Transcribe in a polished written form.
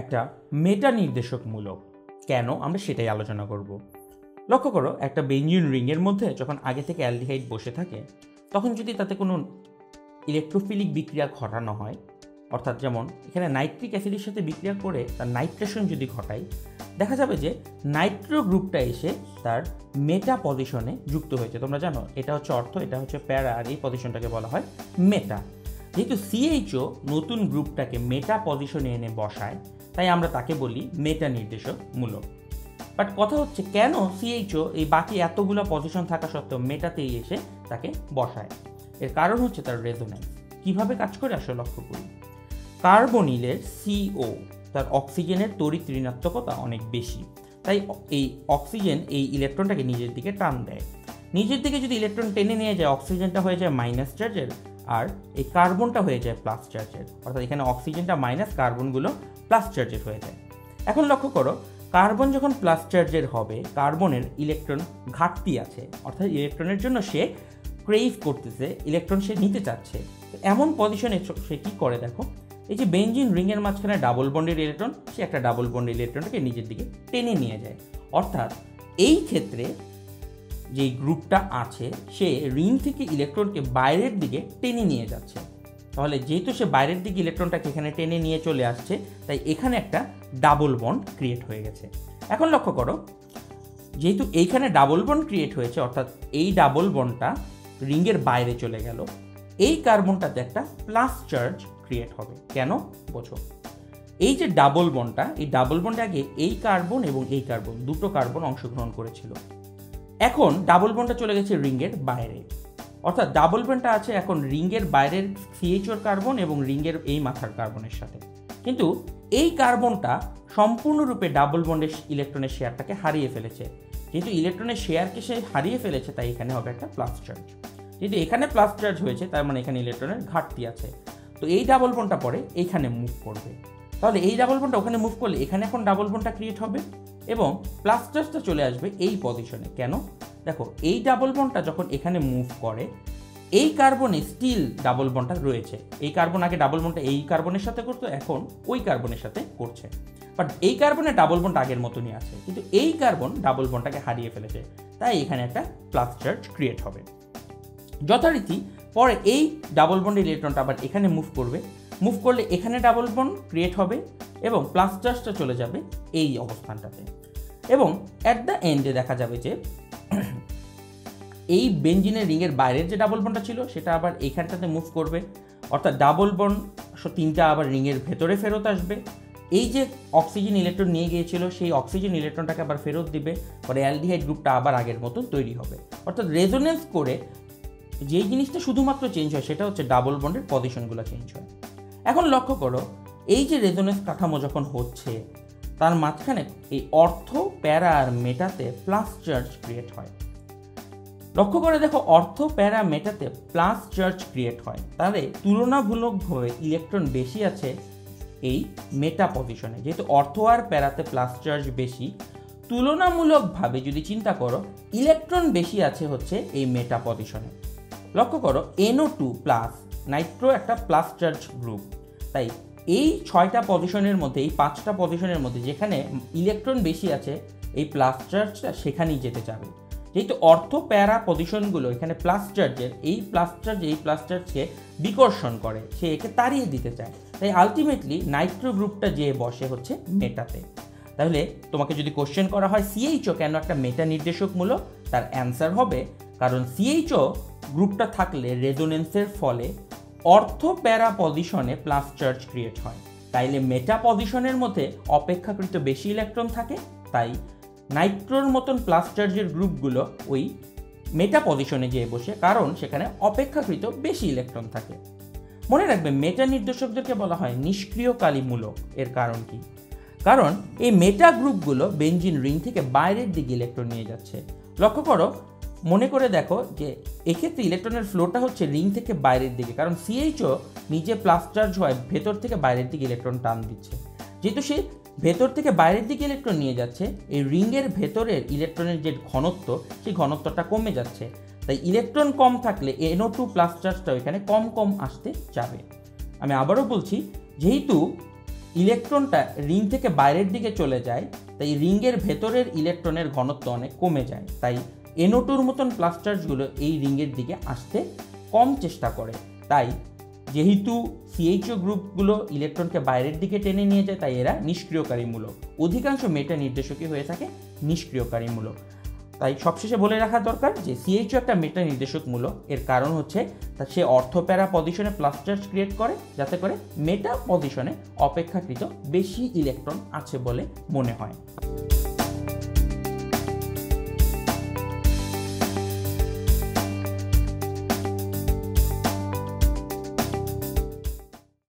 একটা মেটা নির্দেশকমূলক। কেন, আমরা সেটাই আলোচনা করব। লক্ষ্য করো, একটা বেঞ্জিন রিংয়ের মধ্যে যখন আগে থেকে অ্যালডিহাইড বসে থাকে, তখন যদি তাতে কোনো ইলেকট্রোফিলিক বিক্রিয়া ঘটানো হয়, অর্থাৎ যেমন এখানে নাইট্রিক অ্যাসিডের সাথে বিক্রিয়া করে তার নাইট্রেশন যদি ঘটায়, দেখা যাবে যে নাইট্রো গ্রুপটা এসে তার মেটা পজিশনে যুক্ত হয়েছে। তোমরা জানো এটা হচ্ছে অর্থ, এটা হচ্ছে প্যারা, আর এই পজিশনটাকে বলা হয় মেটা। যেহেতু সিএইচও নতুন গ্রুপটাকে মেটা পজিশনে এনে বসায়, তাই আমরা তাকে বলি মেটা নির্দেশকমূলক। বাট কথা হচ্ছে, কেন সিএইচও এই বাকি এতগুলো পজিশন থাকা সত্ত্বেও মেটাতেই এসে তাকে বসায়? এর কারণ হচ্ছে তার রেজোন্যান্স। কিভাবে কাজ করে আসলে লক্ষ্য করি। কার্বনিলের সিও, তার অক্সিজেনের তড়িৎ ঋণাত্মকতা অনেক বেশি, তাই এই অক্সিজেন এই ইলেকট্রনটাকে নিজের দিকে টান দেয়। নিজের দিকে যদি ইলেকট্রন টেনে নিয়ে যায়, অক্সিজেনটা হয়ে যায় মাইনাস চার্জের, আর এই কার্বনটা হয়ে যায় প্লাস চার্জের। অর্থাৎ এখানে অক্সিজেনটা মাইনাস, কার্বনগুলো প্লাস চার্জের হয়ে যায়। এখন লক্ষ্য করো, কার্বন যখন প্লাস চার্জের হবে, কার্বনের ইলেকট্রন ঘাটতি আছে, অর্থাৎ ইলেকট্রনের জন্য সে ক্রেভ করতেছে, ইলেকট্রন সে নিতে চাচ্ছে। এমন পজিশনে সে কী করে দেখো, এই যে বেঞ্জিন রিংয়ের মাঝখানে ডাবল বন্ডের ইলেকট্রন, সে একটা ডাবল বন্ডের ইলেকট্রনটাকে নিজের দিকে টেনে নিয়ে যায়। অর্থাৎ এই ক্ষেত্রে যেই গ্রুপটা আছে, সে রিং থেকে ইলেকট্রনকে বাইরের দিকে টেনে নিয়ে যাচ্ছে। তাহলে যেহেতু সে বাইরের দিকে ইলেকট্রনটাকে এখানে টেনে নিয়ে চলে আসছে, তাই এখানে একটা ডাবল বন্ড ক্রিয়েট হয়ে গেছে। এখন লক্ষ্য করো, যেহেতু এইখানে ডাবল বন্ড ক্রিয়েট হয়েছে, অর্থাৎ এই ডাবল বন্ডটা রিংয়ের বাইরে চলে গেল, এই কার্বনটাতে একটা প্লাস চার্জ ক্রিয়েট হবে। কেন বোঝো, এই যে ডাবল বন্ডটা, এই ডাবল বন্ডে আগে এই কার্বন এবং এই কার্বন, দুটো কার্বন অংশগ্রহণ করেছিল। এখন ডাবল বন্ডটা চলে গেছে রিংয়ের বাইরে, অর্থাৎ ডাবল বন্ডটা আছে এখন রিংয়ের বাইরের সিএইচওর কার্বন এবং রিংয়ের এই মাথার কার্বনের সাথে। কিন্তু এই কার্বনটা সম্পূর্ণরূপে ডাবল বন্ডের ইলেকট্রনের শেয়ারটাকে হারিয়ে ফেলেছে। যেহেতু ইলেকট্রনের শেয়ারকে সে হারিয়ে ফেলেছে, তাই এখানে হবে একটা প্লাস চার্জ। যেহেতু এখানে প্লাস চার্জ হয়েছে, তার মানে এখানে ইলেকট্রনের ঘাটতি আছে। তো এই ডাবল বন্ডটা পরে এইখানে মুভ করবে। তাহলে এই ডাবল বন্ডটা ওখানে মুভ করলে এখানে এখন ডাবল বন্ডটা ক্রিয়েট হবে এবং প্লাস চার্জটা চলে আসবে এই পজিশনে। কেন দেখো, এই ডাবল বন্ডটা যখন এখানে মুভ করে, এই কার্বনে স্টিল ডাবল বন্ডটা রয়েছে। এই কার্বন আগে ডাবল বন্ডটা এই কার্বনের সাথে করতো, এখন ওই কার্বনের সাথে করছে। বাট এই কার্বনের ডাবল বন্ড আগের মতনই আছে, কিন্তু এই কার্বন ডাবল বন্ডটাকে হারিয়ে ফেলেছে, তাই এখানে একটা প্লাস চার্জ ক্রিয়েট হবে। যথারীতি পরে এই ডাবল বন্ডের ইলেকট্রনটা আবার এখানে মুভ করবে, মুভ করলে এখানে ডাবল বন্ড ক্রিয়েট হবে এবং প্লাস চার্জটা চলে যাবে এই অবস্থানটাতে। এবং অ্যাট দ্য এন্ডে দেখা যাবে যে এই বেঞ্জিনের রিংয়ের বাইরের যে ডাবল বন্ডটা ছিল, সেটা আবার এইখানটাতে মুভ করবে, অর্থাৎ ডাবল বন্ড তিনটা আবার রিংয়ের ভেতরে ফেরত আসবে। এই যে অক্সিজেন ইলেকট্রন নিয়ে গিয়েছিল, সেই অক্সিজেন ইলেকট্রনটাকে আবার ফেরত দিবে, পরে অ্যালডিহাইড গ্রুপটা আবার আগের মতন তৈরি হবে। অর্থাৎ রেজোনেন্স করে যেই জিনিসটা শুধুমাত্র চেঞ্জ হয়, সেটা হচ্ছে ডাবল বন্ডের পজিশনগুলো চেঞ্জ হয়। এখন লক্ষ্য করো, এই যে রেজোনেন্স কাঠামো যখন হচ্ছে, তার মাঝখানে এই অর্থ, প্যারা আর মেটাতে প্লাস চার্জ ক্রিয়েট হয়। লক্ষ্য করে দেখো, অর্থ, প্যারা, মেটাতে প্লাস চার্জ ক্রিয়েট হয়, তাহলে তুলনামূলকভাবে ইলেকট্রন বেশি আছে এই মেটা পজিশনে। যেহেতু অর্থ আর প্যারাতে প্লাস চার্জ বেশি, তুলনামূলকভাবে যদি চিন্তা করো, ইলেকট্রন বেশি আছে হচ্ছে এই মেটা পজিশনে। লক্ষ্য করো, NO2 প্লাস, নাইট্রো একটা প্লাস চার্জ গ্রুপ, তাই এই 6টা পজিশনের মধ্যে, এই 5টা পজিশনের মধ্যে যেখানে ইলেকট্রন বেশি আছে, এই প্লাস চার্জটা সেখানেই যেতে যাবে। যেহেতু অর্থ, প্যারা পজিশনগুলো এখানে প্লাস চার্জের, এই প্লাস চার্জকে বিকর্ষণ করে, সে একে তাড়িয়ে দিতে চায়, তাই আলটিমেটলি নাইট্রো গ্রুপটা যে বসে হচ্ছে মেটাতে। তাহলে তোমাকে যদি কোশ্চেন করা হয় সিএইচও কেন একটা মেটা নির্দেশকমূলক, তার অ্যান্সার হবে কারণ সিএইচও গ্রুপটা থাকলে রেজোনেন্সের ফলে অর্থ, প্যারা পজিশনে প্লাস চার্জ ক্রিয়েট হয়, তাইলে মেটা পজিশনের মধ্যে অপেক্ষাকৃত বেশি ইলেকট্রন থাকে, তাই নাইট্রোর মতন প্লাস চার্জের গ্রুপগুলো ওই মেটা পজিশনে গিয়ে বসে, কারণ সেখানে অপেক্ষাকৃত বেশি ইলেকট্রন থাকে। মনে রাখবে, মেটা নির্দেশকদেরকে বলা হয় নিষ্ক্রিয়কালীমূলক। এর কারণ কি? কারণ এই মেটা গ্রুপগুলো বেঞ্জিন রিং থেকে বাইরের দিকে ইলেকট্রন নিয়ে যাচ্ছে। লক্ষ্য করো, মনে করে দেখো যে এক্ষেত্রে ইলেকট্রনের ফ্লোটা হচ্ছে রিং থেকে বাইরের দিকে, কারণ সিএইচও নিজে প্লাস চার্জ হয়, ভেতর থেকে বাইরের দিকে ইলেকট্রন টান দিচ্ছে। যেহেতু সে ভেতর থেকে বাইরের দিকে ইলেকট্রন নিয়ে যাচ্ছে, এই রিংয়ের ভেতরের ইলেকট্রনের যে ঘনত্ব, সেই ঘনত্বটা কমে যাচ্ছে, তাই ইলেকট্রন কম থাকলে NO2 প্লাস চার্জটাও এখানে কম কম আসতে যাবে। আমি আবারও বলছি, যেহেতু ইলেকট্রনটা রিং থেকে বাইরের দিকে চলে যায়, তাই রিংয়ের ভেতরের ইলেকট্রনের ঘনত্ব অনেক কমে যায়। তাই NO2-র মতন প্লাস চার্জগুলো এই রিংয়ের দিকে আসতে কম চেষ্টা করে। তাই যেহেতু CHO গ্রুপগুলো ইলেকট্রনকে বাইরের দিকে টেনে নিয়ে যায়, তাই এরা নিষ্ক্রিয়কারীমূলক। অধিকাংশ মেটা নির্দেশকই হয়ে থাকে নিষ্ক্রিয়কারীমূলক। তাই সবশেষে বলে রাখা দরকার যে CHO একটা মেটা নির্দেশকমূলক। এর কারণ হচ্ছে সে অর্থপ্যারা পজিশনে প্লাস চার্জ ক্রিয়েট করে, যাতে করে মেটা পজিশনে অপেক্ষাকৃত বেশি ইলেকট্রন আছে বলে মনে হয়।